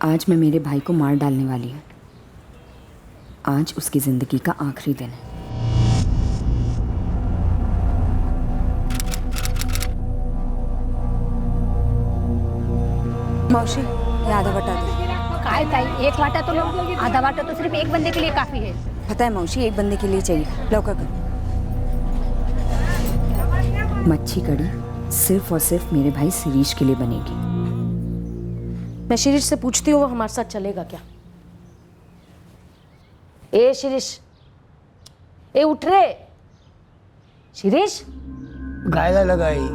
आज मैं मेरे भाई को मार डालने वाली हूँ। आज उसकी जिंदगी का आखिरी दिन है। मौसी, ये आधा वाटा दो। काय ताई, एक वाटा तो लो, आधा वाटा तो सिर्फ एक बंदे के लिए काफी है। पता है मौसी, एक बंदे के लिए चाहिए। लौका कर। मच्छी कड़ी सिर्फ और सिर्फ मेरे भाई शिरीष के लिए बनेगी। मैं शिरीष से पूछती हूँ वो हमारे साथ चलेगा क्या। ए शिरीष, ए उठ रे शिरीष। गायला लगाई।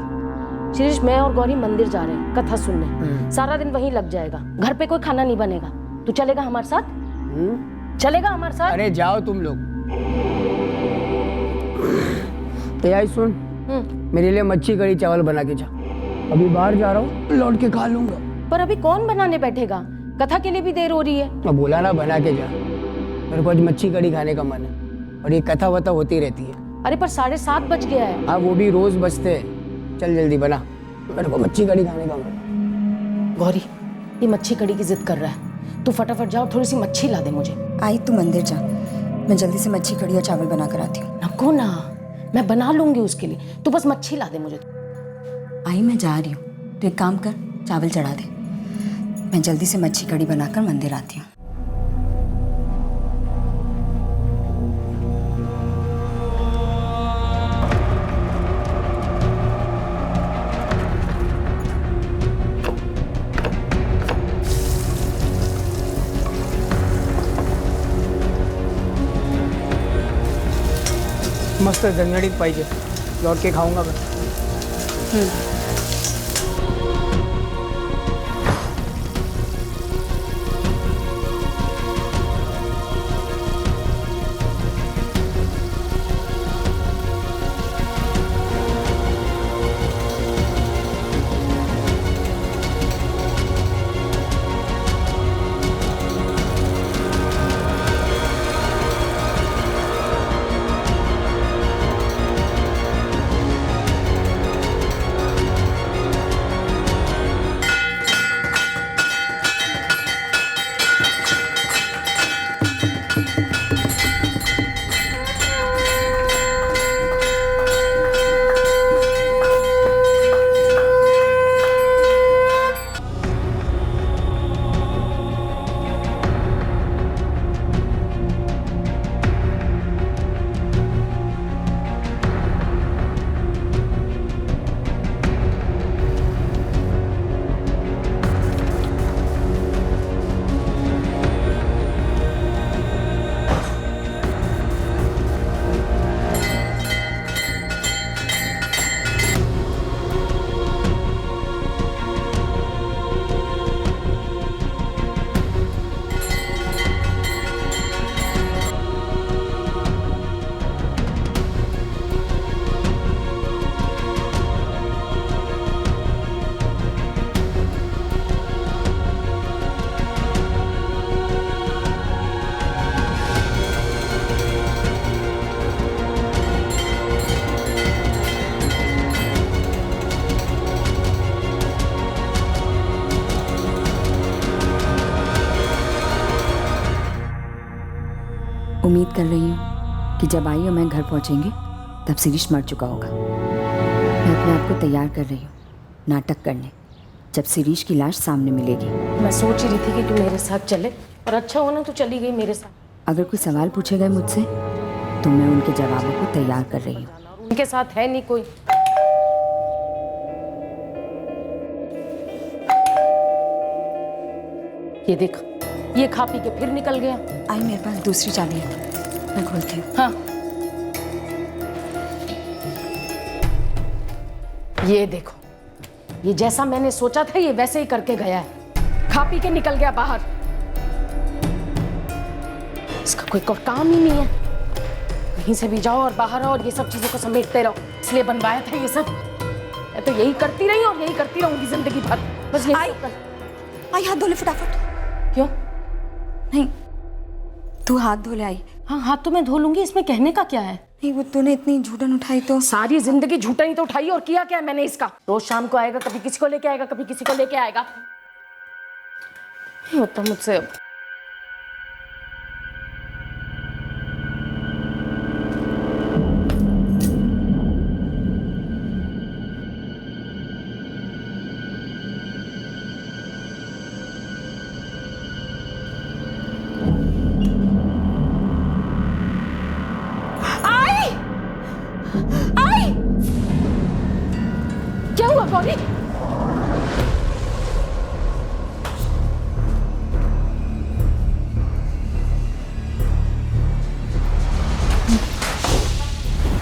शिरीष, मैं और गौरी मंदिर जा रहे हैं कथा सुनने। सारा दिन वहीं लग जाएगा, घर पे कोई खाना नहीं बनेगा। तू चलेगा हमारे साथ? चलेगा हमारे साथ? अरे जाओ तुम लोग। तैयारी सुन, मेरे लिए मच्छी कड़ी चावल बना के जा। अभी बाहर जा रहा हूँ, लौट के खा लूंगा। पर अभी कौन बनाने बैठेगा? कथा के लिए भी देर हो रही है। मैं बोला ना बना के जा। मेरे को आज मच्छी कड़ी खाने का मन है और ये कथा वथा होती रहती है। अरे पर 7:30 बज गया है। हाँ वो भी रोज बजते हैं। चल जल्दी बना, मेरे को मच्छी कड़ी खाने का मन है। गौरी, ये मच्छी कड़ी की जिद कर रहा है। तू फटाफट जाओ, थोड़ी सी मच्छी ला दे मुझे। आई तू मंदिर जा, मैं जल्दी से मच्छी कड़ी और चावल बना कर आती हूँ। नको ना, मैं बना लूंगी उसके लिए। तू बस मच्छी ला दे मुझे। आई मैं जा रही हूँ, तो एक काम कर, चावल चढ़ा दे। मैं जल्दी से मच्छी कड़ी बनाकर मंदिर आती हूँ। मस्त झणझणीत पाहिजे, लौट के खाऊंगा मैं। उम्मीद कर रही हूँ कि जब आई और मैं घर पहुँचेंगे तब शिरीष मर चुका होगा। मैं अपने आप को तैयार कर रही हूँ नाटक करने, जब शिरीष की लाश सामने मिलेगी। मैं सोच रही थी कि तू मेरे साथ चले, और अच्छा हो ना तू चली गई मेरे साथ। अगर कोई सवाल पूछे गए मुझसे तो मैं उनके जवाबों को तैयार कर रही हूँ। उनके साथ है नहीं कोई। ये देख, ये खा पी के फिर निकल गया। आई मेरे पास दूसरी चाबी है, मैं खोलती हूँ। हाँ, ये देखो, ये जैसा मैंने सोचा था ये वैसे ही करके गया है। खा पी के निकल गया बाहर। इसका कोई काम ही नहीं है। कहीं से भी जाओ और बाहर आओ और ये सब चीजों को समेटते रहो। इसलिए बनवाया था ये सब। मैं तो यही करती रही और यही करती रहूंगी जिंदगी भर। बस यही सब कर। आई हाथ धो ले फटाफट। क्यों? नहीं, तू हाथ धो ले। आई हाँ, हाथ तो मैं धो लूंगी, इसमें कहने का क्या है? नहीं, वो तूने इतनी झूठन उठाई तो। सारी जिंदगी झूठा ही तो उठाई, और किया क्या है मैंने इसका? रोज शाम को आएगा, कभी किसी को लेके आएगा, कभी किसी को लेके आएगा। नहीं होता मुझसे अब। क्या हुआ गौरी?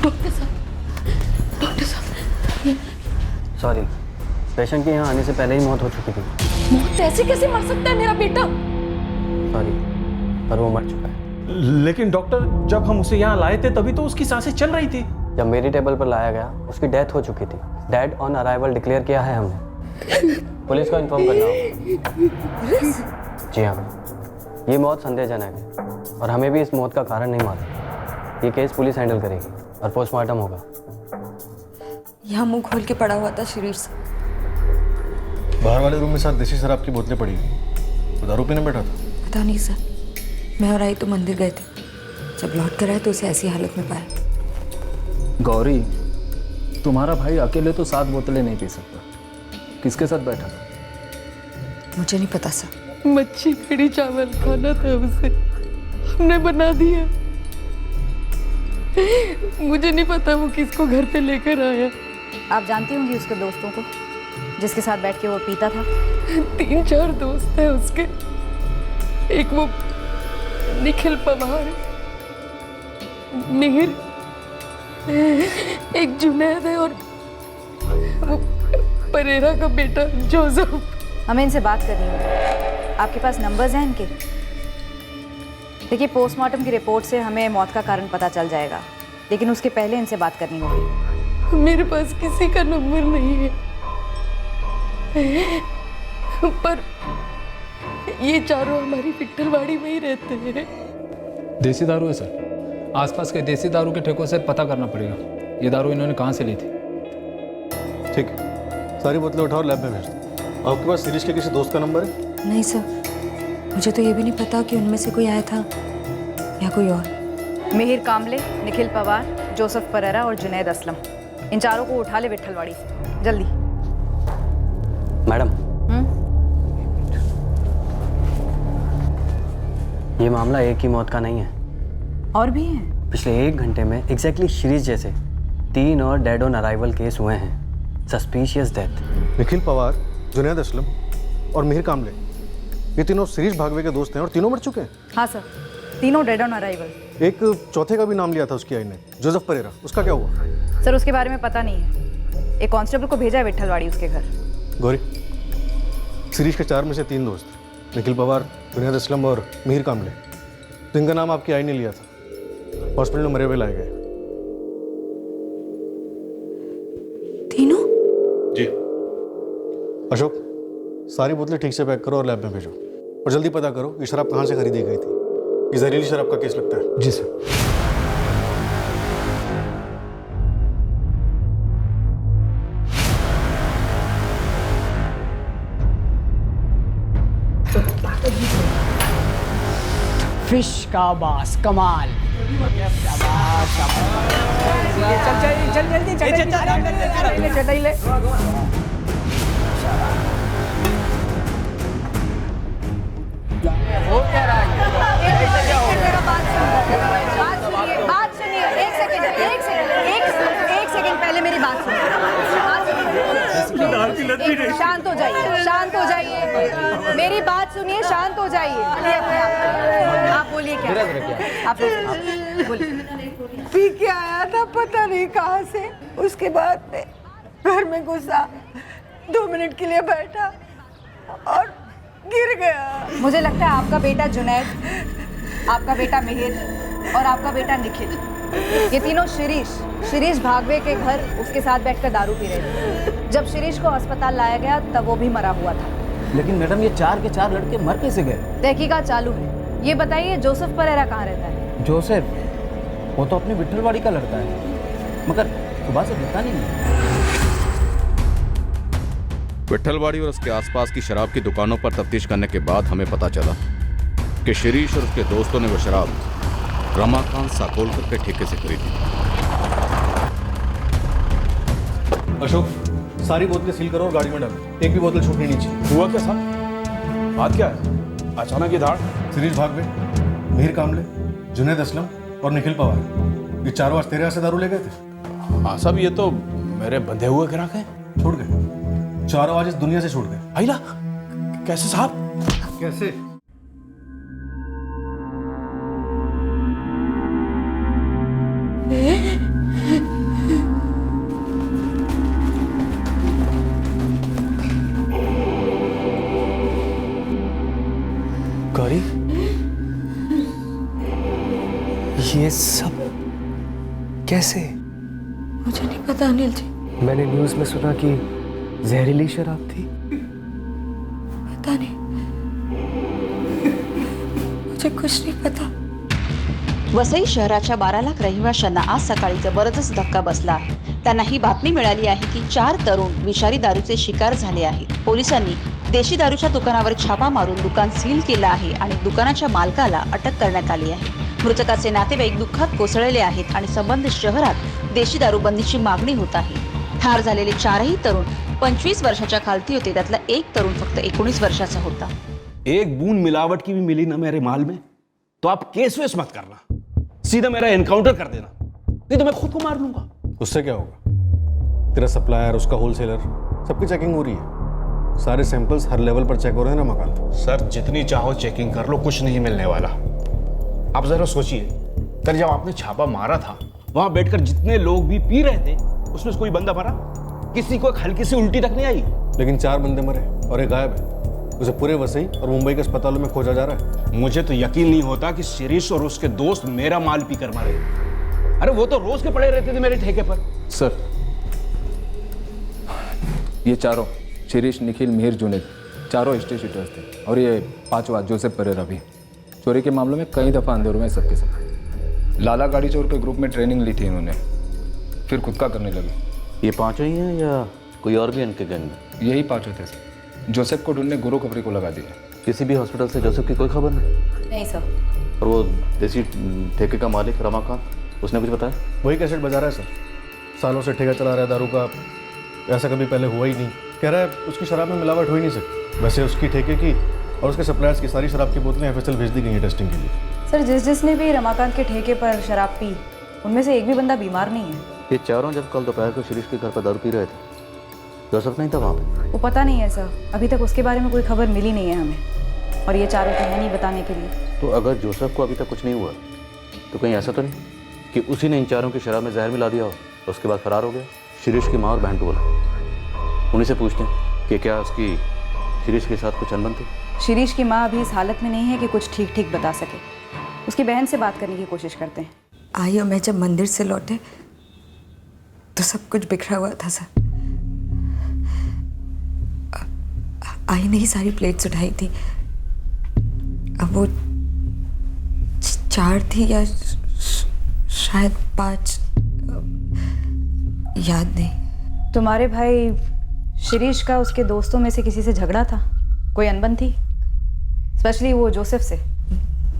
डॉक्टर साहब सॉरी, पेशेंट के यहाँ आने से पहले ही मौत हो चुकी थी। मौत ऐसे कैसे मर सकता है मेरा बेटा? सॉरी, पर वो मर चुका है। लेकिन डॉक्टर, जब हम उसे यहाँ लाए थे तभी तो उसकी सांसें चल रही थी। जब मेरी टेबल पर लाया गया उसकी डेथ हो चुकी थी। डेड ऑन अराइवल डिक्लेयर किया है हमने। पुलिस को इन्फॉर्म करना होगा। जी हाँ, ये मौत संदेहजनक है और हमें भी इस मौत का कारण नहीं मालूम। ये केस पुलिस हैंडल करेगी और पोस्टमार्टम होगा। यहाँ मुंह खोल के पड़ा हुआ था शिरीष। बाहर वाले रूम में साथ देसी शराब की बोतलें पड़ी हुई। वो दारू पीने बैठा था। पता नहीं सर, मैं और आई तो मंदिर गए थे। जब लौट कर आए तो उसे ऐसी हालत में पाया। गौरी, तुम्हारा भाई अकेले तो 7 बोतलें नहीं पी सकता। किसके साथ बैठा था? मुझे नहीं पता सर। मच्छी कड़ी चावल खाना था उसे, हमने बना दिया। मुझे नहीं पता वो किसको घर पे लेकर आया। आप जानती होंगी उसके दोस्तों को जिसके साथ बैठ के वो पीता था? 3-4 दोस्त हैं उसके। एक वो निखिल पवार, मिहिर, एक जुनैद है और वो परेरा का बेटा जोसेफ। हमें इनसे बात करनी होगी। आपके पास नंबर्स हैं इनके? देखिए, पोस्टमार्टम की रिपोर्ट से हमें मौत का कारण पता चल जाएगा, लेकिन उसके पहले इनसे बात करनी होगी। मेरे पास किसी का नंबर नहीं है, पर ये चारों हमारी पिट्ठलवाड़ी में ही रहते हैं। देसी दारू है सर। आसपास के देसी दारू के ठेकों से पता करना पड़ेगा ये दारू इन्होंने कहाँ से ली थी। ठीक है, सारी बोतलें उठाओ, लैब में भेज दो। आपके पास शिरीष के किसी दोस्त का नंबर है? नहीं सर, मुझे तो ये भी नहीं पता कि उनमें से कोई आया था या कोई और। मिहिर कामले, निखिल पवार, जोसेफ परेरा और जुनैद असलम, इन चारों को उठा ले विट्ठलवाड़ी से जल्दी। मैडम, ये मामला एक ही मौत का नहीं है, और भी हैं। पिछले 1 घंटे में एग्जैक्टली शिरीष जैसे 3 और डेड ऑन अराइवल केस हुए हैं। Suspicious death. निखिल पवार, जुनैद असलम और मिहिर कामले, ये तीनों शिरीष भागवे के दोस्त हैं और तीनों मर चुके हैं। हाँ सर, तीनों डेड ऑन अराइवल। एक चौथे का भी नाम लिया था उसकी आई ने, जोसेफ परेरा। उसका क्या हुआ? सर, उसके बारे में पता नहीं है। एक कांस्टेबल को भेजा है विट्ठलवाड़ी उसके घर। गौरी, शिरीष के 4 में से 3 दोस्त, निखिल पवार, जुनैद असलम और मिहिर कामले, तो इनका नाम आपकी आई ने लिया था। हॉस्पिटल में मरे हुए लाए गए। तीनों? जी। अशोक, सारी बोतलें ठीक से पैक करो और लैब में भेजो, और जल्दी पता करो ये शराब कहाँ से खरीदी गई थी। ये जहरीली शराब का केस लगता है। जी सर। फिश का बास कमाल। चल चल चल जल्दी चटाई ले। हो क्या रहा है? बात सुनिए, एक सेकंड पहले मेरी बात सुनिए। शांत हो जाइए, शांत हो जाइए, मेरी बात सुनिए, शांत हो जाइए। आप बोलिए क्या? आप बोलिए। पी के आया था पता नहीं कहाँ से। उसके बाद में घर में घुसा, 2 मिनट के लिए बैठा और गिर गया। मुझे लगता है आपका बेटा जुनैद, आपका बेटा मिहिर और आपका बेटा निखिल, ये तीनों शिरीष भागवे के घर उसके साथ बैठकर दारू पी रहे थे। जब शिरीष को अस्पताल लाया गया तब वो भी मरा हुआ था। लेकिन मैडम, ये 4 के 4 लड़के मर कैसे गए? तहकीकात चालू है। ये बताइए, जोसेफ परेरा कहाँ रहता है? जोसेफ, वो तो अपनी विट्ठलवाड़ी का लड़का है, मगर सुबह से दिखता नहीं है। विट्ठलवाड़ी और उसके आसपास की शराब की दुकानों पर तफ्तीश करने के बाद हमें पता चला कि शिरीष और उसके दोस्तों ने वो शराब रमाकांत साकोलकर के ठेके से खरीदी। अशोक, सारी बोतलें सील करो और गाड़ी में डालो। एक भी बोतल छूटनी नहीं चाहिए। हुआ क्या साहब? बात क्या है? अचानक ये धाड़। शिरीष भागवे, मीर कामले, जुनैद असलम और निखिल पवार, ये चारों आज तेरे यहाँ से दारू ले गए थे। हाँ साहब, ये तो मेरे बंधे हुए ग्राहक हैं। छूट गए, चारों आज इस दुनिया से छूट गए। आइला, कैसे साहब? कैसे? गौरी, ये सब कैसे? मुझे नहीं पता अनिल जी। मैंने न्यूज़ में सुना कि जहरीली शराब थी। पता नहीं, मुझे कुछ नहीं पता। वसई शहराच्या 12 लाख रहिवाशांना आज सकाळी जबरदस्त धक्का बसला आहे। त्यांना ही बातमी मिळाली आहे की 4 तरुण विषारी दारूचे शिकार झाले आहेत। पोलिसांनी देशी दारूच्या दुकानावर छापा मारून दुकान सील केलं आहे आणि दुकानाच्या मालकाला अटक करण्यात आली आहे। मृतकाचे नातेवाईक दुःखात कोसळलेले आहेत आणि संबंधित शहरात देशी दारू बंदीची मागणी होत आहे। ठार झालेले 4ही तरुण 25 वर्षाच्या खालती होते, त्यातला एक तरुण फक्त 19 वर्षाचा होता। एक बूंद मिलावट की भी मिली ना मेरे माल में तो आप केस वेस मत करना, सीधा मेरा एनकाउंटर कर देना, नहीं तो मैं खुद को मार लूंगा। उससे क्या होगा? तेरा सप्लायर, उसका होलसेलर, सबकी चेकिंग हो रही है। सारे सैंपल्स हर लेवल पर चेक हो रहे हैं ना मकान। सर जितनी चाहो चेकिंग कर लो, कुछ नहीं मिलने वाला। आप जरा सोचिए, कल जब आपने छापा मारा था वहां बैठकर जितने लोग भी पी रहे थे उसमें से कोई बंदा मरा? किसी को हल्की सी उल्टी तक नहीं आई। लेकिन 4 बंदे मरे और एक गायब है। उसे पूरे वसई और मुंबई के अस्पतालों में खोजा जा रहा है। मुझे तो यकीन नहीं होता कि शिरीष और उसके दोस्त मेरा माल पीकर मारे। अरे वो तो रोज के पड़े रहते थे मेरे ठेके पर। सर, ये चारों शिरीष, निखिल, मिहिर, जुनैद, चारों स्टे शूटर्स थे और ये 5वां जोसेफ परेरा भी। चोरी के मामलों में कई दफ़ा अंधेरों में सबके सब। लाला गाड़ी चोर के ग्रुप में ट्रेनिंग ली थी इन्होंने, फिर खुद का करने लगे। ये 5 ही हैं या कोई और भी इनके गैंग में? यही 5 थे सर। जोसेफ को ढूंढने गुरु खबरी को लगा दिया। किसी भी हॉस्पिटल से जोसेफ की कोई खबर नहीं? नहीं सर। और वो देसी ठेके का मालिक रमाकांत, उसने कुछ बताया? वही कैसेट बजा रहा है सर। सालों से ठेका चला रहा है दारू का, ऐसा कभी पहले हुआ ही नहीं। कह रहा है उसकी शराब में मिलावट हो ही नहीं सकती। वैसे उसकी ठेके की और उसके सप्लायर्स की सारी शराब की बोतलें FSL भेज दी गई हैं टेस्टिंग के लिए। सर, जिसने भी रमाकांत के ठेके पर शराब पी, उनमें से एक भी बंदा बीमार नहीं है। ये चारों जब कल दोपहर को शिरीष के घर पर दारू पी रहे थे, जोसेफ नहीं था वहाँ पे? वो पता नहीं है सर, अभी तक उसके बारे में कोई खबर मिली नहीं है हमें, और ये चारों तो है नहीं बताने के लिए। तो अगर जोसेफ को अभी तक कुछ नहीं हुआ तो कहीं ऐसा तो नहीं कि उसी ने इन चारों की शराब में जहर मिला दिया हो और उसके बाद फरार हो गया? शिरीष की माँ और बहन को बोला, उन्हीं से पूछते हैं कि क्या उसकी शिरीष के साथ कुछ अनबन थी। शिरीष की माँ अभी इस हालत में नहीं है कि कुछ ठीक ठीक बता सके। उसकी बहन से बात करने की कोशिश करते हैं। आई और मैं जब मंदिर से लौटे तो सब कुछ बिखरा हुआ था सर। आई ने ही सारी प्लेट्स उठाई थी। अब वो 4 थी या शायद 5, याद नहीं। तुम्हारे भाई शिरीष का उसके दोस्तों में से किसी से झगड़ा था? कोई अनबन थी, स्पेशली वो जोसेफ से?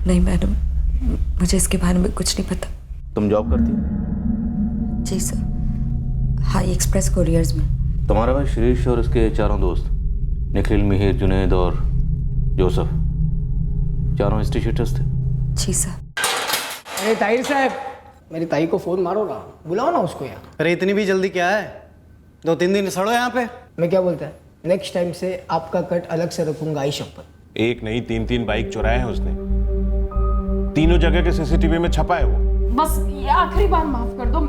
नहीं मैडम, मुझे इसके बारे में कुछ नहीं पता। तुम जॉब करती हो? जी सर, हाई एक्सप्रेस कोरियर्स में। तुम्हारा भाई शिरीष और उसके चारों दोस्त निखिल, मिहिर, जुनैद और जोसेफ, चारों हिस्ट्री शीटर्स थे? जी सर। अरे ताहिर साहब, मेरी ताई को फ़ोन मारो ना, बुलाओ ना उसको यहाँ। अरे इतनी भी जल्दी क्या है? 2-3 दिन सड़ो यहाँ पे। मैं क्या बोलता है, नेक्स्ट टाइम से आपका कट अलग से रखूंगा, आई शपथ। एक नहीं 3-3 बाइक चुराए हैं उसने, तीनों जगह के CCTV में छपा है वो। बस ये आखिरी बार माफ कर दो,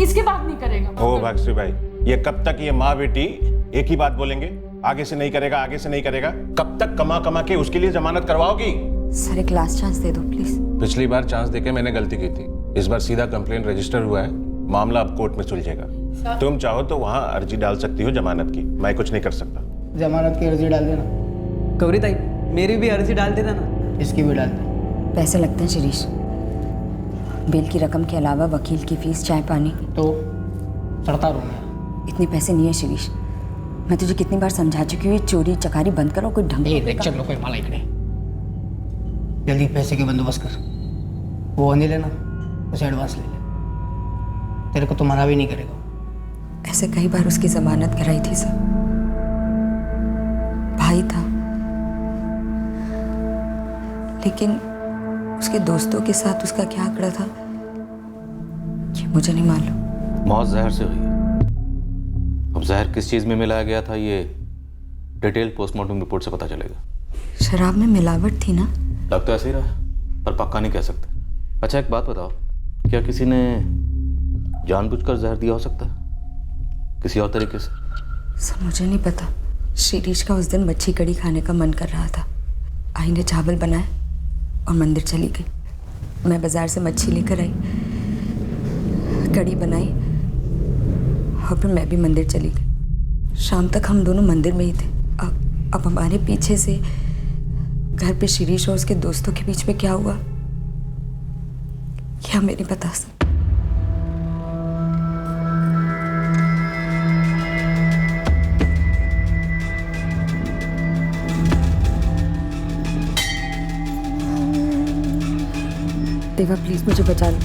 इसके बाद नहीं करेगा। ओ भागश्री भाई, ये कब तक ये माँ बेटी एक ही बात बोलेंगे, आगे से नहीं करेगा, आगे से नहीं करेगा? कब तक कमा कमा के उसके लिए जमानत करवाओगी? सर एक लास्ट चांस दे दो प्लीज। पिछली बार चांस देके मैंने गलती की थी, इस बार सीधा कंप्लेंट रजिस्टर हुआ है, मामला अब कोर्ट में सुलझेगा। तुम चाहो तो वहाँ अर्जी डाल सकती हो जमानत की, मैं कुछ नहीं कर सकता। जमानत की अर्जी डाल देना। गौरी ताई, मेरी भी अर्जी डाल देना ना। इसकी भी डाल दे। पैसे लगते हैं शिरीष, बिल की रकम के अलावा वकील की फीस, चाय पानी। तो सड़ता रहूँगा। इतने पैसे नहीं है शिरीष, मैं तुझे कितनी बार समझा चुकी हूँ, ये चोरी चकारी बंद करो, कोई ढंग ए देख चल लो कोई माला इकडे जल्दी पैसे के बंदोबस्त कर। वो अनिल है ना, उसे एडवांस ले ले, तेरे को तो मना भी नहीं करेगा। ऐसे कई बार उसकी जमानत कराई थी सर, भाई था, लेकिन उसके दोस्तों के साथ उसका क्या आंकड़ा था ये मुझे नहीं मालूम। मौत जहर से हुई है। अब जहर किस चीज में मिलाया गया था ये डिटेल पोस्टमार्टम रिपोर्ट से पता चलेगा। शराब में मिलावट थी ना? लग तो ऐसे ही रहा है, पर पक्का नहीं कह सकते। अच्छा एक बात बताओ, क्या किसी ने जानबूझकर जहर दिया हो सकता है किसी और तरीके से? सर मुझे नहीं पता। शिरीष का उस दिन मच्छी कड़ी खाने का मन कर रहा था। आई ने चावल बनाए और मंदिर चली गई। मैं बाजार से मच्छी लेकर आई, कड़ी बनाई और फिर मैं भी मंदिर चली गई। शाम तक हम दोनों मंदिर में ही थे। अब हमारे पीछे से घर पे शिरीष और उसके दोस्तों के बीच में क्या हुआ ये हमें नहीं पता सर। देवा प्लीज मुझे बचा लो,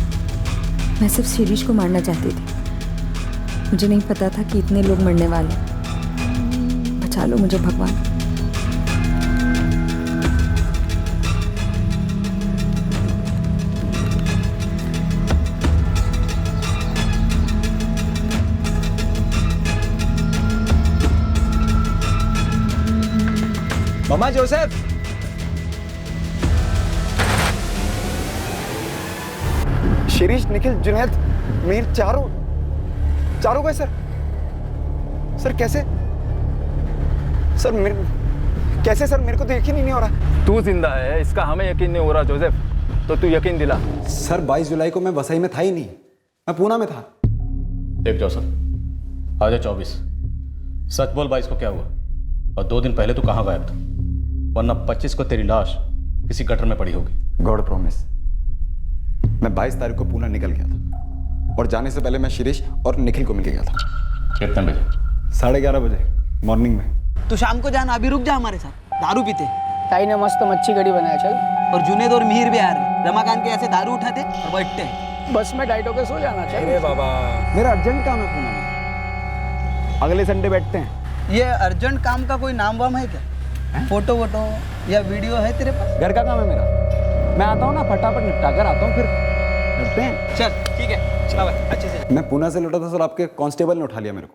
मैं सिर्फ शिरीष को मारना चाहती थी। मुझे नहीं पता था कि इतने लोग मरने वाले। बचा लो मुझे भगवान। मामा जोसेफ, शिरीष, निखिल, जुनैद, मीर, चारों गए सर। सर कैसे? सर कैसे सर? मेरे को तो यकीन ही नहीं हो रहा। तू जिंदा है इसका हमें यकीन नहीं हो रहा जोसेफ, तो तू यकीन दिला। सर 22 जुलाई को मैं वसई में था ही नहीं, मैं पूना में था। देख जोसेफ, आज है 24। सच बोल 22 को क्या हुआ और 2 दिन पहले तू कहाँ गायब था? वरना 25 को तेरी लाश किसी गटर में पड़ी होगी। गॉड प्रॉमिस, मैं 22 तारीख को पूना निकल गया था और जाने से पहले मैं शिरीष और निखिल को मिल गया था। कितने बजे? 11:30 बजे मॉर्निंग में। तो शाम को जाना, अभी रुक जा हमारे साथ, दारू पीते। ताई ने मस्त मच्छी कड़ी बनाया चल। और जुनेद और मिहिर भी आ रहे। रमाकांत के ऐसे दारू उठाते और बैठते हैं। बस में डाइट होकर सो जाना चाहिए। अरे बाबा, मेरा अर्जेंट काम है पूना में, अगले संडे बैठते हैं। ये अर्जेंट काम का कोई नाम वाम है क्या? फोटो वोटो या वीडियो है तेरे पास? घर का काम है मेरा, मैं आता हूँ ना, फटाफट निपटा कर आता हूँ, फिर करते हैं। चल ठीक है, चला भाई अच्छे से। मैं पूना से लौटा था सर, आपके कांस्टेबल ने उठा लिया मेरे को।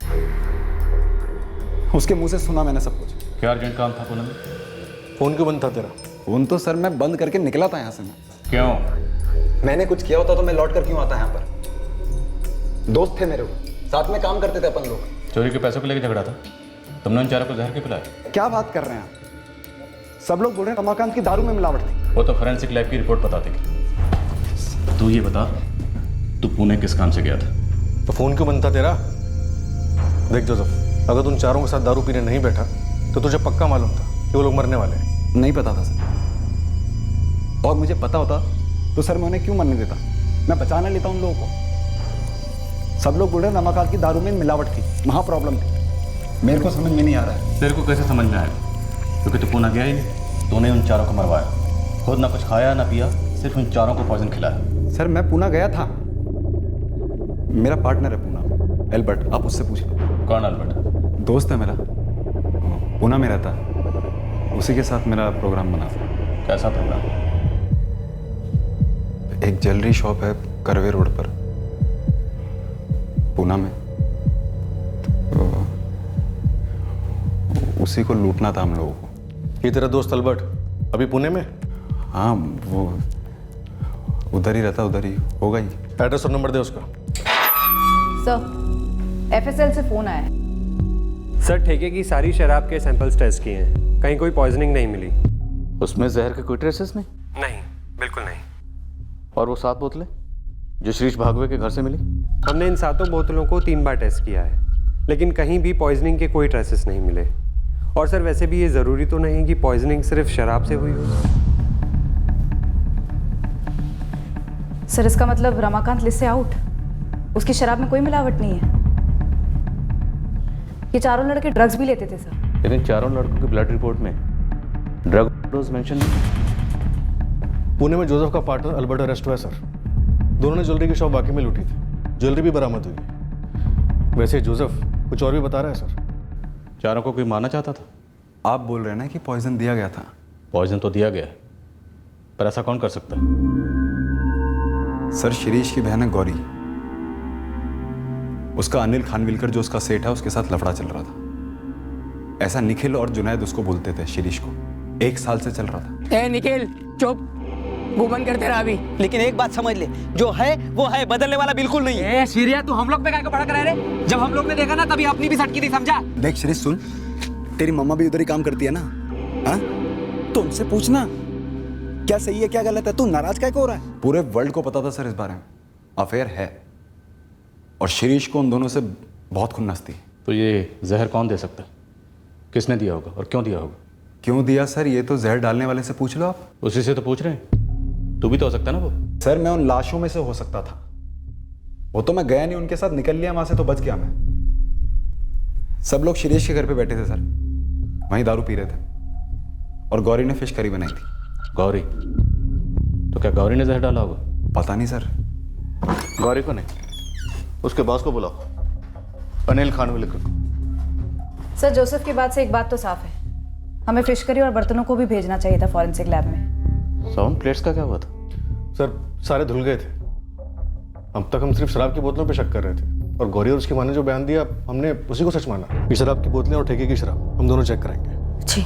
उसके मुंह से सुना मैंने सब कुछ। क्या अर्जेंट काम था पूना में? फोन क्यों बंद था तेरा? फोन तो सर मैं बंद करके निकला था यहाँ से। मैं क्यों? मैंने कुछ किया होता तो मैं लौट कर क्यों आता यहाँ पर? दोस्त थे मेरे, साथ में काम करते थे अपन लोग। चोरी के पैसों को लेकर झगड़ा था, तुमने उन चारों को जहर के पिलाया? क्या बात कर रहे हैं आप? सब लोग बोल रहे हैं रमाकांत की दारू में मिलावट थी। वो तो फोरेंसिक लैब की रिपोर्ट बताती थी। तू ये बता, तू पुणे किस काम से गया था? तो फोन क्यों बंद था तेरा? देख जोसेफ, अगर तुम चारों के साथ दारू पीने नहीं बैठा तो तुझे पक्का मालूम था कि वो लोग मरने वाले हैं। नहीं पता था सर, और मुझे पता होता तो सर मैं उन्हें क्यों मरने देता? मैं बचाना लेता उन लोगों को। सब लोग बोल रहे हैं रमाकांत की दारू में मिलावट थी, वहाँ प्रॉब्लम थी। मेरे को समझ में नहीं आ रहा है। तेरे को कैसे समझ में आएगा? क्योंकि तू पुणे गया ही नहीं। तूने उन चारों को मरवाया, खुद ना कुछ खाया ना पिया, सिर्फ उन चारों को पॉइजन खिलाया। सर मैं पूना गया था, मेरा पार्टनर है पूना, एल्बर्ट, आप उससे पूछ लो। कौन एल्बर्ट? दोस्त है मेरा, पूना में रहता है, उसी के साथ मेरा प्रोग्राम बना था। कैसा प्रोग्राम? एक ज्वेलरी शॉप है करवे रोड पर, पूना में, तो उसी को लूटना था हम लोगों को। ये तेरा दोस्त अल्बर्ट अभी पुणे में? हाँ, वो उधर ही रहता, उधर ही होगा ही। एड्रेस और नंबर दे उसका। सर, एफएसएल से फोन आया है। सर ठेके की सारी शराब के सैंपल्स टेस्ट किए हैं, कहीं कोई पॉइजनिंग नहीं मिली। उसमें जहर के कोई ट्रेसेस नहीं? नहीं, बिल्कुल नहीं। और वो 7 बोतलें जो शिरीष भागवे के घर से मिली? हमने इन 7 बोतलों को 3 बार टेस्ट किया है, लेकिन कहीं भी पॉइजनिंग के कोई ट्रेसेस नहीं मिले। और सर वैसे भी ये ज़रूरी तो नहीं कि पॉइजनिंग सिर्फ शराब से हुई हो। सर इसका मतलब रमाकांत लिस्ट से आउट, उसकी शराब में कोई मिलावट नहीं है। ये चारों लड़के ड्रग्स भी लेते थे सर। लेकिन चारों लड़कों की ब्लड रिपोर्ट में ड्रग डोज मेंशन नहीं। पुणे में जोसेफ का पार्टनर अल्बर्ट अरेस्ट हुआ है सर। दोनों ने ज्वेलरी की शॉप वाकई में लूटी थी। ज्वेलरी भी बरामद हुई है। वैसे जोसेफ कुछ और भी बता रहा है सर। चारों को कोई मारना चाहता था? आप बोल रहे हैं ना कि पॉइजन दिया गया था? पॉइजन तो दिया गया है, पर ऐसा कौन कर सकता है? सर शिरीष की बहन है गौरी। उसका अनिल खानविलकर जो उसका सेठ है उसके साथ लफड़ा चल रहा था। ऐसा निखिल और जुनैद उसको बोलते थे शिरीष को। 1 साल से चल रहा था। ए निखिल चुप, मुंह बंद करते रहा अभी। लेकिन एक बात समझ ले, जो है वो है, बदलने वाला बिल्कुल नहीं है। सीरिया तू हम लोग पे क्या भड़क रहे रे? जब हम लोग ने देखा ना तभी अपनी भी सटकी थी, समझा? देख शिरीष सुन, तेरी मम्मा भी उधर ही काम करती है ना, हाँ? तो उनसे पूछना क्या सही है क्या गलत है। तू नाराज क्या हो रहा है? पूरे वर्ल्ड को पता था सर इस बारे में। अफेयर है और शिरीष को उन दोनों से बहुत खुन्नस थी। तो ये जहर कौन दे सकता है? किसने दिया होगा और क्यों दिया होगा? क्यों दिया सर, ये तो जहर डालने वाले से पूछ लो आप। उसी से तो पूछ रहे हैं। तू भी तो हो सकता ना वो। सर मैं उन लाशों में से हो सकता था। वो तो मैं गया नहीं उनके साथ, निकल लिया वहां से तो बच गया मैं। सब लोग शिरीष के घर पे बैठे थे सर, वहीं दारू पी रहे थे और गौरी ने फिश करी बनाई थी। गौरी? तो क्या गौरी ने जहर डाला होगा? पता नहीं सर। गौरी को नहीं, उसके बॉस को बुलाओ, अनिल खानविलकर को। सर जोसेफ की बात से एक बात तो साफ है, हमें फिश करी और बर्तनों को भी भेजना चाहिए था फॉरेंसिक लैब में। साउंड प्लेट्स का क्या हुआ था? सर सारे धुल गए थे। अब तक हम सिर्फ शराब की बोतलों पे शक कर रहे थे और गौरी और उसकी माँ ने जो बयान दिया हमने उसी को सच माना। ये शराब की बोतलें और ठेके की शराब हम दोनों चेक कराएंगे। जी।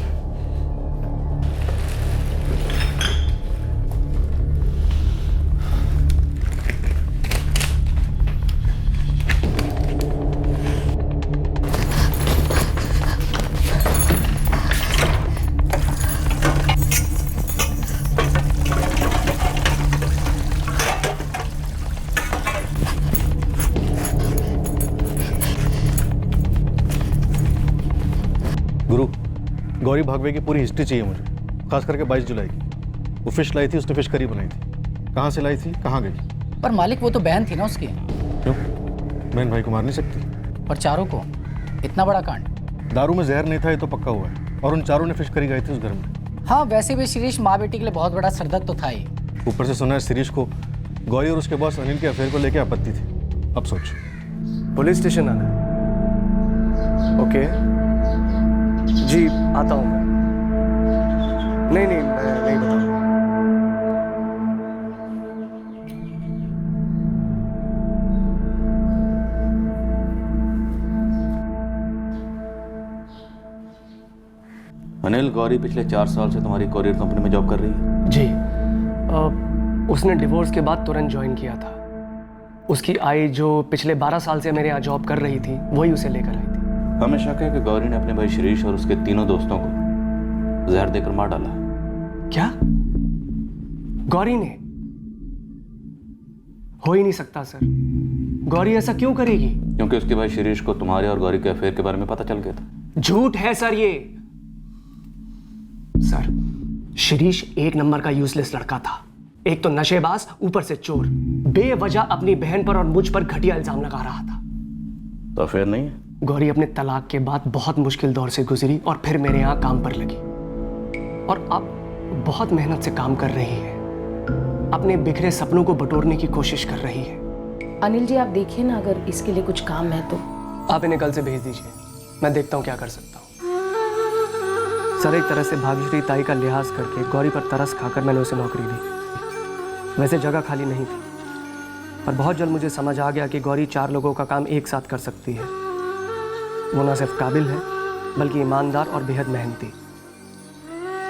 गुरु, गौरी भागवे की पूरी हिस्ट्री चाहिए मुझे, खास करके 22 जुलाई की। वो फिश लाई थी, उसने फिश करी बनाई थी। कहाँ से लाई थी, कहाँ गई? पर मालिक वो तो बहन थी ना उसकी। क्यों? बहन भाई को मार नहीं सकती? और चारों को? इतना बड़ा कांड। दारू में जहर नहीं था ये तो पक्का हुआ है, और उन चारों ने फिश करी गई थी उस घर में। हाँ वैसे भी शिरीष माँ बेटी के लिए बहुत बड़ा सरदर्द तो था ही। ऊपर से सुना है शिरीष को गौरी और उसके बॉस अनिल के अफेयर को लेकर आपत्ति थी। अब सोच। पुलिस स्टेशन आना है। ओके जी, आता हूँ मैं। नहीं मैं नहीं बताऊँ। अनिल, गौरी पिछले 4 साल से तुम्हारी कोरियर कंपनी में जॉब कर रही है? जी। उसने डिवोर्स के बाद तुरंत ज्वाइन किया था। उसकी आई जो पिछले 12 साल से मेरे यहाँ जॉब कर रही थी वही उसे लेकर आई थी। हमें शक है कि गौरी ने अपने भाई शिरीष और उसके 3 दोस्तों को जहर देकर मार डाला। क्या? गौरी ने? हो ही नहीं सकता सर। गौरी ऐसा क्यों करेगी? क्योंकि उसके भाई शिरीष को तुम्हारे और गौरी के अफेयर के बारे में पता चल गया था। झूठ है सर ये। सर शिरीष 1 नंबर का यूजलेस लड़का था। एक तो नशेबाज, ऊपर से चोर। बेवजह अपनी बहन पर और मुझ पर घटिया इल्जाम लगा रहा था। तो अफेयर नहीं है? गौरी अपने तलाक के बाद बहुत मुश्किल दौर से गुजरी और फिर मेरे यहाँ काम पर लगी और अब बहुत मेहनत से काम कर रही है। अपने बिखरे सपनों को बटोरने की कोशिश कर रही है। अनिल जी आप देखिए ना, अगर इसके लिए कुछ काम है तो आप इन्हें कल से भेज दीजिए, मैं देखता हूँ क्या कर सकता हूँ। सर एक तरह से भाग्यश्री ताई का लिहाज करके गौरी पर तरस खाकर मैंने उसे नौकरी दी। वैसे जगह खाली नहीं थी, पर बहुत जल्द मुझे समझ आ गया कि गौरी 4 लोगों का काम एक साथ कर सकती है। वो न सिर्फ काबिल है बल्कि ईमानदार और बेहद मेहनती।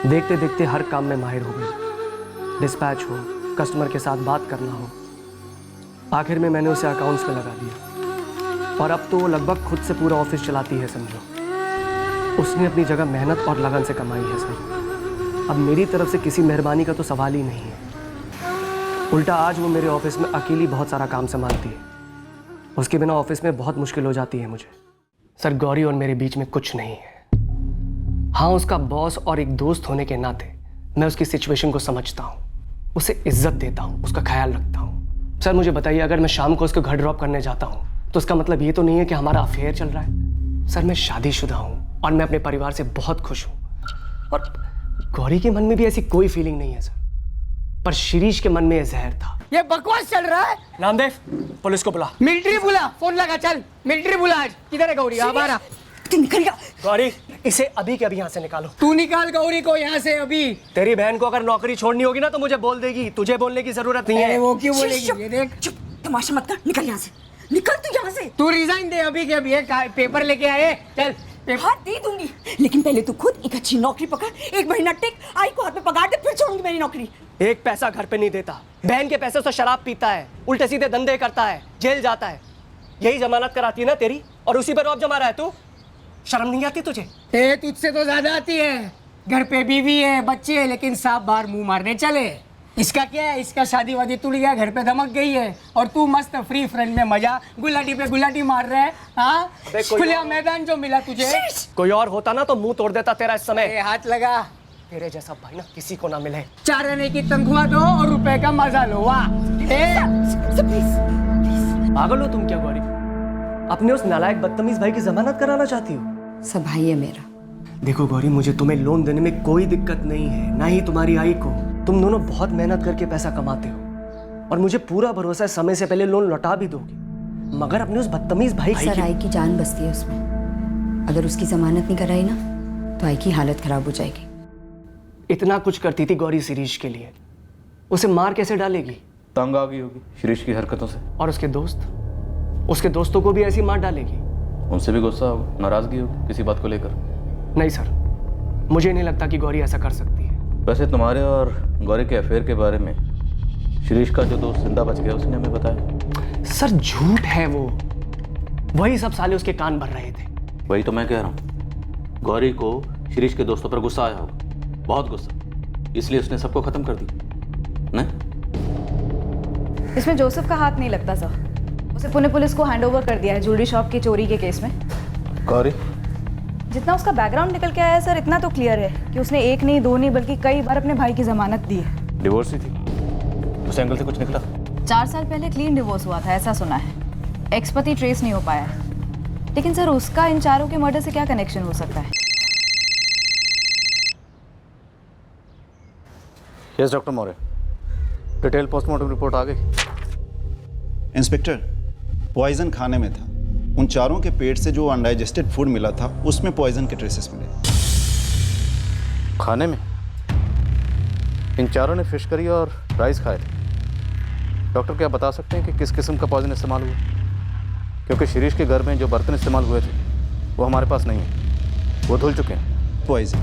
देखते देखते हर काम में माहिर हो गई। डिस्पैच हो, कस्टमर के साथ बात करना हो। आखिर में मैंने उसे अकाउंट्स में लगा दिया और अब तो वो लगभग खुद से पूरा ऑफिस चलाती है समझो। उसने अपनी जगह मेहनत और लगन से कमाई है सर। अब मेरी तरफ से किसी मेहरबानी का तो सवाल ही नहीं है। उल्टा आज वो मेरे ऑफिस में अकेली बहुत सारा काम संभालती है। उसके बिना ऑफिस में बहुत मुश्किल हो जाती है मुझे। सर गौरी और मेरे बीच में कुछ नहीं है। हाँ उसका बॉस और एक दोस्त होने के नाते मैं उसकी सिचुएशन को समझता हूँ, उसे इज्जत देता हूँ, उसका ख्याल रखता हूँ। सर मुझे बताइए, अगर मैं शाम को उसको घर ड्रॉप करने जाता हूँ तो उसका मतलब ये तो नहीं है कि हमारा अफेयर चल रहा है। सर मैं शादीशुदा हूँ और मैं अपने परिवार से बहुत खुश हूँ, और गौरी के मन में भी ऐसी कोई फीलिंग नहीं है सर, पर शिरीष के मन में यह जहर था। ये बकवास चल रहा है। नामदेव, पुलिस को बुला। मिलिट्री बुला, फोन लगा, चल मिलिट्री बुला। आज किधर है गौरी? हमारा तू निकल गया। गौरी, इसे अभी के अभी यहाँ से निकालो। तू निकाल गौरी को यहाँ से अभी। तेरी बहन को अगर नौकरी छोड़नी होगी ना तो मुझे बोल देगी, तुझे बोलने की जरूरत नहीं है। वो क्यों बोलेगी? ये देख, चुप, तमाशा मत कर, निकल यहाँ से, निकल तू यहाँ से। तू रिजाइन दे अभी के अभी। पेपर लेके आए, चल। हाँ दे दूंगी, लेकिन पहले तू खुद एक अच्छी नौकरी पकड़, 1 महीना टिक, आई को हाथ में पगार दे, फिर छोड़ूंगी मेरी नौकरी। एक पैसा घर पे नहीं देता, बहन के पैसे से शराब पीता है, उल्टे सीधे धंधे करता है, जेल जाता है। यही जमानत कराती है ना तेरी, और उसी पर रौब जमा रहा है तू। शर्म नहीं आती तुझे? तुझसे तो ज्यादा आती है। घर पे बीवी है, बच्चे है, लेकिन सांप बाहर मुंह मारने चले। इसका क्या है? इसका शादी वादी टूट गया, घर पे धमक गई है, और तू मस्त फ्री फ्रेंड में मजा गुलाटी पे गुलाटी मार रहे है। हाँ, खुला मैदान जो मिला तुझे। कोई और होता ना तो मुंह तोड़ देता तेरा इस समय। हाथ लगा। तेरे जैसा भाई ना किसी को ना मिले। 4 आने की तनख्वाह दो और रुपए का मजा लो। वाह, पागल हो तुम क्या गौरी? अपने उस नालायक बदतमीज भाई की जमानत कराना चाहती हो? सब भाई है मेरा। देखो गौरी, मुझे तुम्हें लोन देने में कोई दिक्कत नहीं है, ना ही तुम्हारी आई को। तुम दोनों बहुत मेहनत करके पैसा कमाते हो और मुझे पूरा भरोसा है समय से पहले लोन लौटा भी दोगे, मगर अपने उस बदतमीज भाई सर, आई की जान बसती है उसमें। अगर उसकी जमानत नहीं कराई ना तो आई की हालत खराब हो जाएगी। इतना कुछ करती थी गौरी शिरीष के लिए, उसे मार कैसे डालेगी? तंग आ गई होगी शिरीष की हरकतों से। और उसके दोस्त, उसके दोस्तों को भी ऐसी मार डालेगी। उनसे भी गुस्सा होगा, नाराजगी होगी किसी बात को लेकर। नहीं सर, मुझे नहीं लगता कि गौरी ऐसा कर सकती है। वैसे तुम्हारे और गौरी के अफेयर के बारे में शिरीष का जो दोस्त जिंदा बच गया उसने हमें बताया। सर झूठ है वो, वही सब साले उसके कान भर रहे थे। वही तो मैं कह रहा हूँ, गौरी को शिरीष के दोस्तों पर गुस्सा आया होगा, बहुत गुस्सा, इसलिए उसने सबको खत्म कर दिया। नहीं, इसमें जोसेफ का हाथ नहीं लगता सर। उसे पुणे पुलिस को हैंडओवर कर दिया है ज्वेलरी शॉप की चोरी के केस में। गौरी, जितना उसका बैकग्राउंड निकल के आया है सर, इतना तो क्लियर है कि उसने 1 नहीं 2 नहीं बल्कि कई बार अपने भाई की जमानत दी है। डिवोर्स ही थी, उस एंगल से कुछ निकला? 4 साल पहले क्लीन डिवोर्स हुआ था, ऐसा सुना है। एक्स पति ट्रेस नहीं हो पाया है, लेकिन सर उसका इन चारों के मर्डर से क्या कनेक्शन हो सकता है? Yes doctor Maurya, detail postmortem report आ गई। इंस्पेक्टर, पॉइजन खाने में था। उन चारों के पेट से जो अनडाइजेस्टेड फूड मिला था उसमें पॉइजन के ट्रेसेस मिले। खाने में? इन चारों ने फिश करी और राइस खाए थे। डॉक्टर क्या बता सकते हैं कि किस किस्म का पॉइजन इस्तेमाल हुआ? क्योंकि शिरीष के घर में जो बर्तन इस्तेमाल हुए थे वो हमारे पास नहीं है, वो धुल चुके हैं। पॉइजन।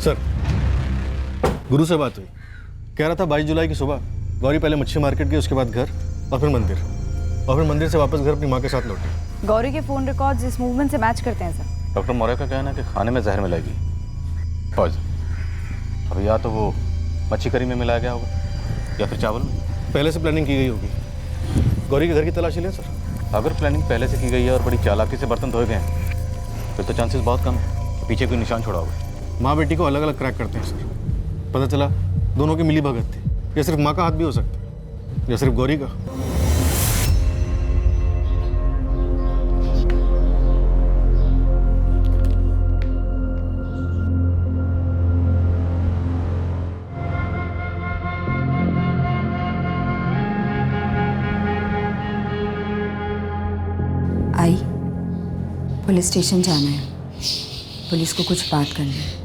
सर, गुरु से बात हुई, कह रहा था 22 जुलाई की सुबह गौरी पहले मच्छी मार्केट गई, उसके बाद घर और फिर मंदिर, और फिर मंदिर से वापस घर अपनी माँ के साथ लौटी। गौरी के फोन रिकॉर्ड्स इस मूवमेंट से मैच करते हैं सर। डॉक्टर मौर्य का कहना है कि खाने में जहर मिलाएगी, पॉइजन। अब या तो वो मच्छी करी में मिलाया गया होगा या फिर चावल में। पहले से प्लानिंग की गई होगी। गौरी के घर की तलाशी लें सर। अगर प्लानिंग पहले से की गई है और बड़ी चालाकी से बर्तन धोए गए हैं फिर तो चांसेस बहुत कम है पीछे कोई निशान छोड़ा होगा। माँ बेटी को अलग अलग क्रैक करते हैं सर। पता चला दोनों की मिली भगत थी, या सिर्फ माँ का हाथ भी हो सकता है, या सिर्फ गौरी का। आई, पुलिस स्टेशन जाना है, पुलिस को कुछ बात करनी है।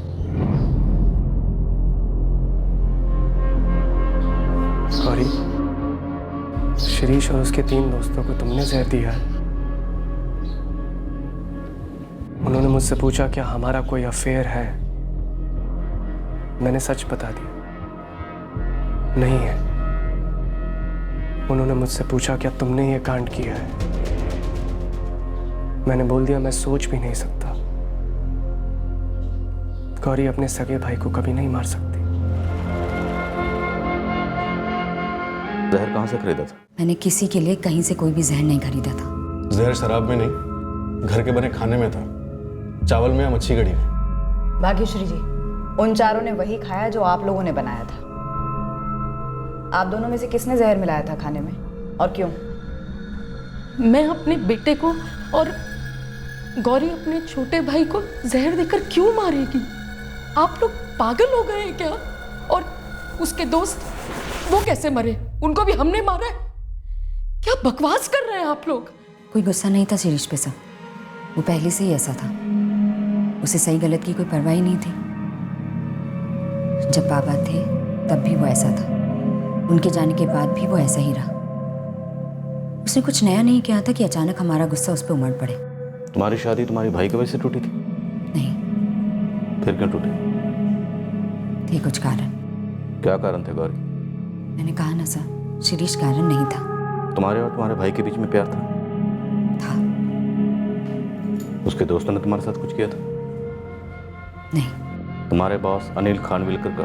गौरी, शिरीष और उसके 3 दोस्तों को तुमने जहर दिया है। उन्होंने मुझसे पूछा क्या हमारा कोई अफेयर है। मैंने सच बता दिया, नहीं है। उन्होंने मुझसे पूछा क्या तुमने ये कांड किया है। मैंने बोल दिया मैं सोच भी नहीं सकता। गौरी अपने सगे भाई को कभी नहीं मार सकती। जहर कहाँ से खरीदा था? मैंने किसी के लिए कहीं से कोई भी जहर नहीं खरीदा था। जहर शराब में नहीं, घर के बने खाने में था, चावल में या मच्छी कड़ी में। भाग्यश्री जी, उन चारों ने वही खाया जो आप लोगों ने बनाया था। आप दोनों में से किसने जहर मिलाया था खाने में और क्यों? मैं अपने बेटे को और गौरी अपने छोटे भाई को जहर देकर क्यों मारेगी? आप लोग पागल हो गए हैं क्या? और उसके दोस्त वो कैसे मरे? उनको भी हमने मारा है? क्या बकवास कर रहे हैं आप लोग? कोई गुस्सा नहीं था शिरीष पे, सब वो पहले से ही ऐसा था। उसे सही गलत की कोई परवाह ही नहीं थी। जब बाबा थे तब भी वो ऐसा था, उनके जाने के बाद भी वो ऐसा ही रहा। उसने कुछ नया नहीं किया था कि अचानक हमारा गुस्सा उस पर उमड़ पड़े। तुम्हारी शादी तुम्हारे भाई की वजह से टूटी थी? नहीं। फिर क्यों टूटी? थे कुछ कारण। क्या कारण थे गौरी? मैंने कहा ना सर, शिरीष कारण नहीं था। तुम्हारे और तुम्हारे भाई के बीच में प्यार था? उसके दोस्तों ने तुम्हारे साथ कुछ किया था? नहीं। तुम्हारे बॉस अनिल खानविलकर का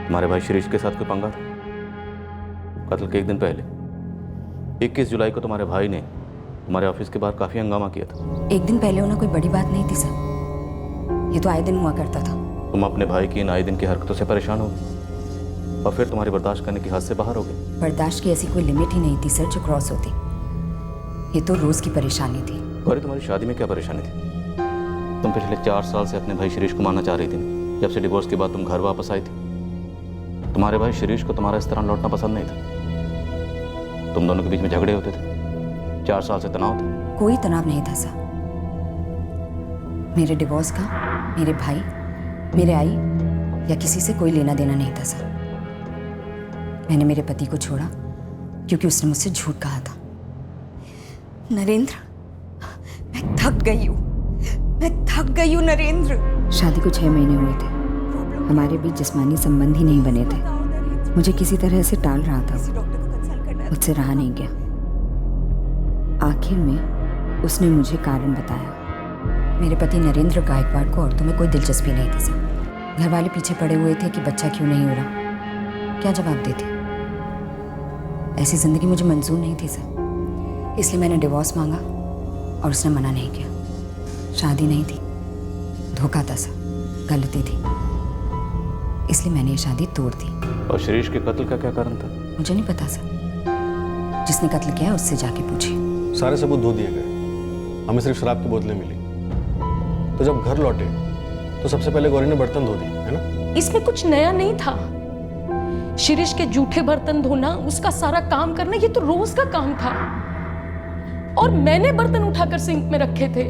तुम्हारे भाई शिरीष के साथ कोई पंगा था? कत्ल के एक दिन पहले 21 जुलाई को तुम्हारे भाई ने तुम्हारे ऑफिस के बाहर काफी हंगामा किया था। एक दिन पहले होना कोई बड़ी बात नहीं थी सर, ये तो आए दिन हुआ करता था। तुम अपने भाई की इन आए दिन की हरकतों से परेशान हो गए और फिर तुम्हारी बर्दाश्त करने की हद से बाहर हो गए। बर्दाश्त की ऐसी कोई लिमिट ही नहीं थी सर जो क्रॉस होती। ये तो रोज की परेशानी थी। गौरी, तुम्हारी शादी में क्या परेशानी थी? तुम पिछले 4 साल से अपने भाई शिरीष को मारना चाह रही थी। जब से डिवोर्स के बाद तुम घर वापस आई थी, तुम्हारे भाई शिरीष को तुम्हारा इस तरह लौटना पसंद नहीं था। तुम दोनों के बीच में झगड़े होते थे, 4 साल से तनाव था। कोई तनाव नहीं था सर। मेरे डिवोर्स का मेरे भाई, मेरे आई या किसी से कोई लेना देना नहीं था सर। मैंने मेरे पति को छोड़ा क्योंकि उसने मुझसे झूठ कहा था। नरेंद्र, मैं थक गई हूँ, मैं थक गई हूँ नरेंद्र। शादी को 6 महीने हुए थे, हमारे बीच जिस्मानी संबंध ही नहीं बने थे। मुझे किसी तरह से टाल रहा था, मुझसे रहा नहीं गया। आखिर में उसने मुझे कारण बताया। मेरे पति नरेंद्र गायकवाड़ को औरतों में कोई दिलचस्पी नहीं थी सर। घर वाले पीछे पड़े हुए थे कि बच्चा क्यों नहीं हो रहा। क्या जवाब देते? ऐसी जिंदगी मुझे मंजूर नहीं थी सर, इसलिए मैंने डिवोर्स मांगा और उसने मना नहीं किया। शादी नहीं थी, धोखा था सर, गलती थी, इसलिए मैंने ये शादी तोड़ दी। और शिरीष के कत्ल का क्या कारण था? मुझे नहीं पता सर, जिसने कत्ल किया उससे जाके पूछिए। सारे सबूत धो दिए गए, हमें सिर्फ शराब की बोतलें मिली। तो जब घर लौटे तो सबसे पहले गौरी ने बर्तन धो दिए, है ना? इसमें कुछ नया नहीं था। शिरीष के जूठे बर्तन धोना, उसका सारा काम करना, ये तो रोज का काम था। और मैंने बर्तन उठाकर सिंक में रखे थे।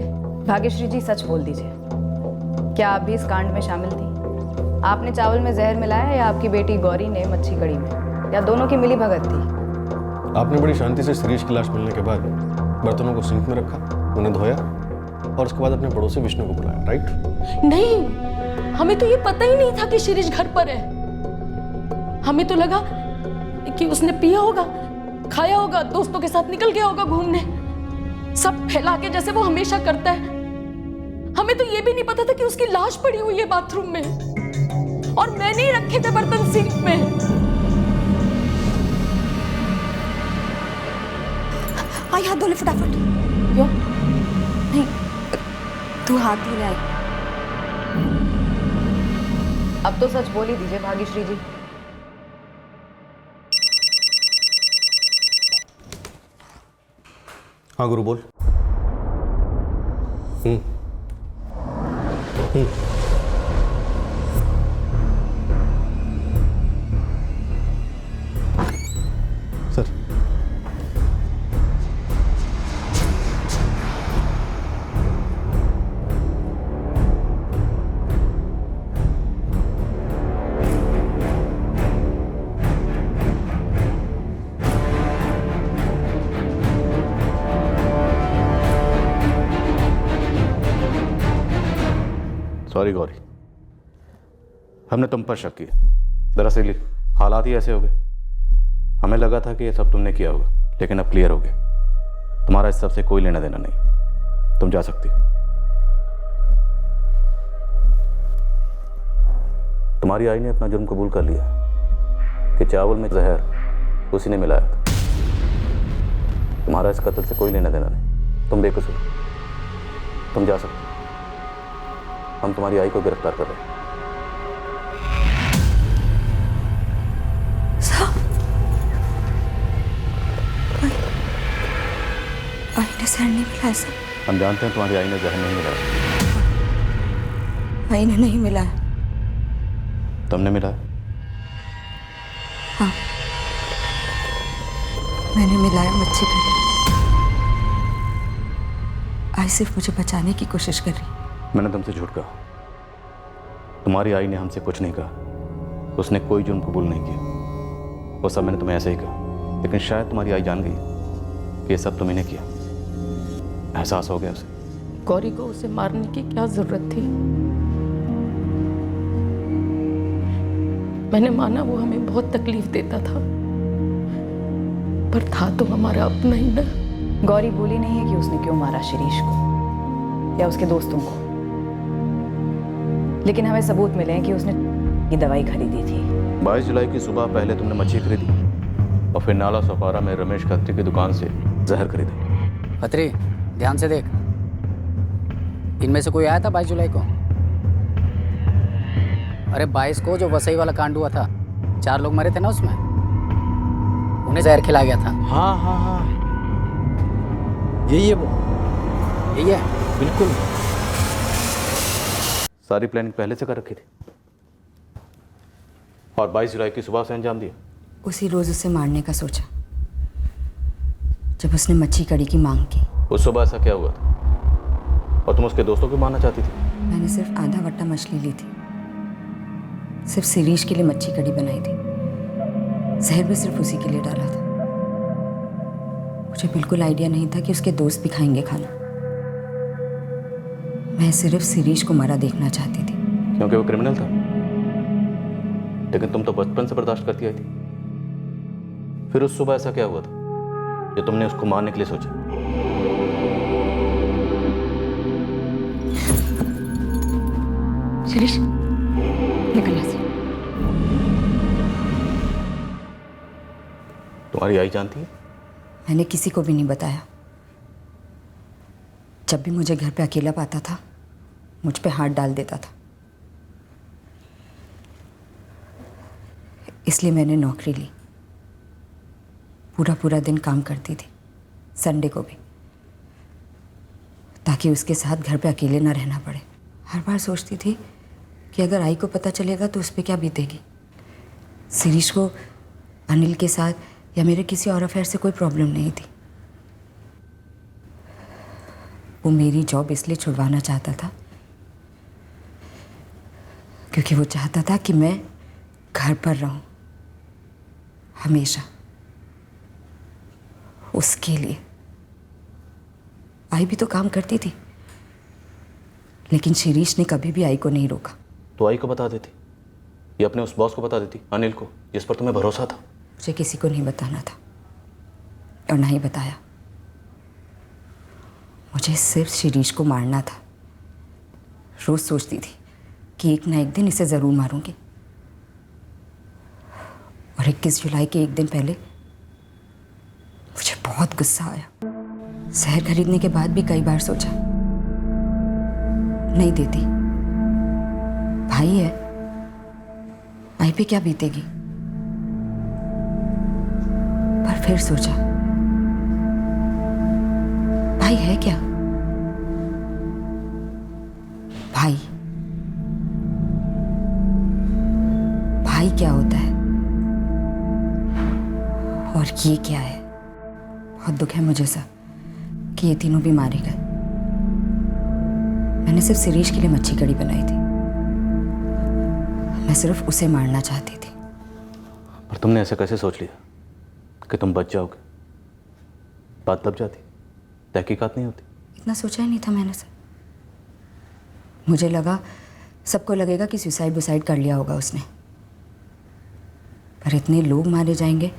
भाग्यश्री जी, सच बोल दीजिए, क्या आप भी इस कांड में शामिल थी? आपने चावल में जहर मिलाया या आपकी बेटी गौरी ने मच्छी कड़ी में, या दोनों की मिली भगत थी? आपने बड़ी शांति से शिरीष की लाश मिलने के बाद बर्तनों को सिंक में रखा, उन्हें धोया और उसके बाद अपने पड़ोसी विष्णु को बुलाया, राइट? नहीं, हमें तो ये पता ही नहीं था कि शिरीष घर पर है। हमें तो लगा कि उसने पिया होगा, खाया होगा, दोस्तों के साथ निकल गया होगा घूमने, सब फैला के जैसे वो हमेशा करता है। हमें तो ये भी नहीं पता था कि उसकी लाश पड़ी हुई है बाथरूम में, और मैंने ही रखे थे बर्तन सिंक में। आई हाथ धो ले फटाफट। क्यों? नहीं, तू हाथ धो ले। अब तो सच बोल ही दीजिए भाग्यश्री जी। हाँ गुरु बोल। सर, सॉरी गौरी, हमने तुम पर शक किया। दरअसल हालात ही ऐसे हो गए। हमें लगा था कि ये सब तुमने किया होगा, लेकिन अब क्लियर हो गया तुम्हारा इस सब से कोई लेना देना नहीं। तुम जा सकती। तुम्हारी आई ने अपना जुर्म कबूल कर लिया कि चावल में जहर उसी ने मिलाया था। तुम्हारा इस कत्ल से कोई लेना देना नहीं, तुम बेकसूर, तुम जा सकते। हम तुम्हारी आई को गिरफ्तार कर रहे हैं। आई ने जहर नहीं मिलाया सर। हम जानते हैं तुम्हारी आई ने जहर नहीं मिलाया। आई ने नहीं मिलाया। तुमने मिलाया? हाँ, मैंने मिलाया मच्छी कड़ी। आई सिर्फ मुझे बचाने की कोशिश कर रही। मैंने तुमसे झूठ कहा। तुम्हारी आई ने हमसे कुछ नहीं कहा। उसने कोई जुर्म कबूल नहीं किया। वो सब मैंने तुम्हें ऐसे ही कहा, लेकिन शायद तुम्हारी आई जान गई कि ये सब तुमने ने किया। एहसास हो गया उसे। गौरी को उसे मारने की क्या जरूरत थी? मैंने माना वो हमें बहुत तकलीफ देता था, पर था तो हमारा अपना ही ना। गौरी बोली नहीं है कि उसने क्यों मारा शिरीष को या उसके दोस्तों को, लेकिन हमें सबूत मिले हैं कि उसने ये दवाई खरीदी थी। 22 जुलाई की सुबह पहले तुमने मच्छी खरीदी और फिर नाला सोपारा में रमेश खत्री की दुकान से जहर खरीदा। खत्री, ध्यान से देख। इनमें से कोई आया था 22 जुलाई को? अरे 22 को जो वसई वाला कांड हुआ था, 4 लोग मरे थे ना उसमें, उन्हें जहर खिलाया गया था। हाँ हाँ हाँ, यही है वो, यही है बिल्कुल। सारी प्लानिंग पहले से कर रखी थी और 22 जुलाई की सुबह से अंजाम दिया। उसी रोज उसे मारने का सोचा जब उसने मच्छी कड़ी की मांग की। उस सुबह ऐसा क्या हुआ था और तुम उसके दोस्तों को मारना चाहती थी? मैंने सिर्फ आधा वट्टा मछली ली थी, सिर्फ शिरीष के लिए मच्छी कड़ी बनाई थी। जहर भी सिर्फ उसी के लिए डाला था। मुझे बिल्कुल आइडिया नहीं था कि उसके दोस्त भी खाएंगे खाना। मैं सिर्फ शिरीष को मरा देखना चाहती थी। क्योंकि वो क्रिमिनल था। लेकिन तुम तो बचपन से बर्दाश्त करती आई थी। फिर उस सुबह ऐसा क्या हुआ था जो तुमने उसको मारने के लिए सोचा? शिरीष, निकल यहाँ से। तुम्हारी आई जानती है? मैंने किसी को भी नहीं बताया। जब भी मुझे घर पे अकेला पाता था, मुझ पे हाथ डाल देता था। इसलिए मैंने नौकरी ली। पूरा दिन काम करती थी, संडे को भी, ताकि उसके साथ घर पे अकेले ना रहना पड़े। हर बार सोचती थी कि अगर आई को पता चलेगा तो उस पर क्या बीतेगी। शिरीष को अनिल के साथ या मेरे किसी और अफेयर से कोई प्रॉब्लम नहीं थी। वो मेरी जॉब इसलिए छुड़वाना चाहता था क्योंकि वो चाहता था कि मैं घर पर रहूं हमेशा। उसके लिए आई भी तो काम करती थी, लेकिन शिरीष ने कभी भी आई को नहीं रोका। तो आई को बता देती या अपने उस बॉस को बता देती, अनिल को, जिस पर तुम्हें भरोसा था। मुझे किसी को नहीं बताना था और ना ही बताया। मुझे सिर्फ शिरीष को मारना था। रोज सोचती थी कि एक ना एक दिन इसे ज़रूर मारूंगी। और 21 जुलाई के एक दिन पहले मुझे बहुत गुस्सा आया। जहर खरीदने के बाद भी कई बार सोचा, नहीं देती। भाई है, आई पे क्या बीतेगी। पर फिर सोचा, भाई है क्या? भाई क्या होता है और ये क्या है? बहुत दुख है मुझे सर कि ये तीनों भी मारे गए। मैंने सिर्फ शिरीष के लिए मच्छी कड़ी बनाई थी। मैं सिर्फ उसे मारना चाहती थी। पर तुमने ऐसे कैसे सोच लिया कि तुम बच जाओगे? बात दब जाती, तहकीकात नहीं होती। इतना सोचा ही नहीं था मैंने सर। मुझे लगा सबको लगेगा कि सुसाइड कर लिया होगा उसने, पर इतने लोग मारे जाएंगे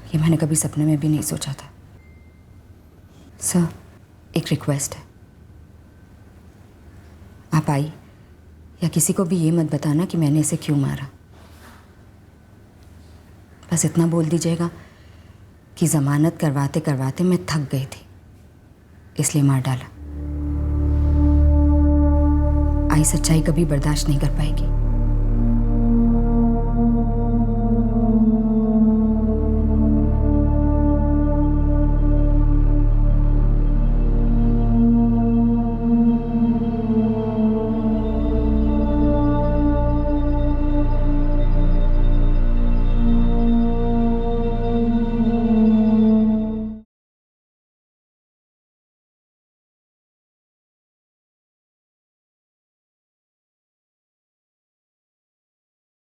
ये मैंने कभी सपने में भी नहीं सोचा था। सर, एक रिक्वेस्ट है, आप आई या किसी को भी ये मत बताना कि मैंने इसे क्यों मारा। बस इतना बोल दीजिएगा कि जमानत करवाते करवाते मैं थक गई थी, इसलिए मार डाला। आई सच्चाई कभी बर्दाश्त नहीं कर पाएगी।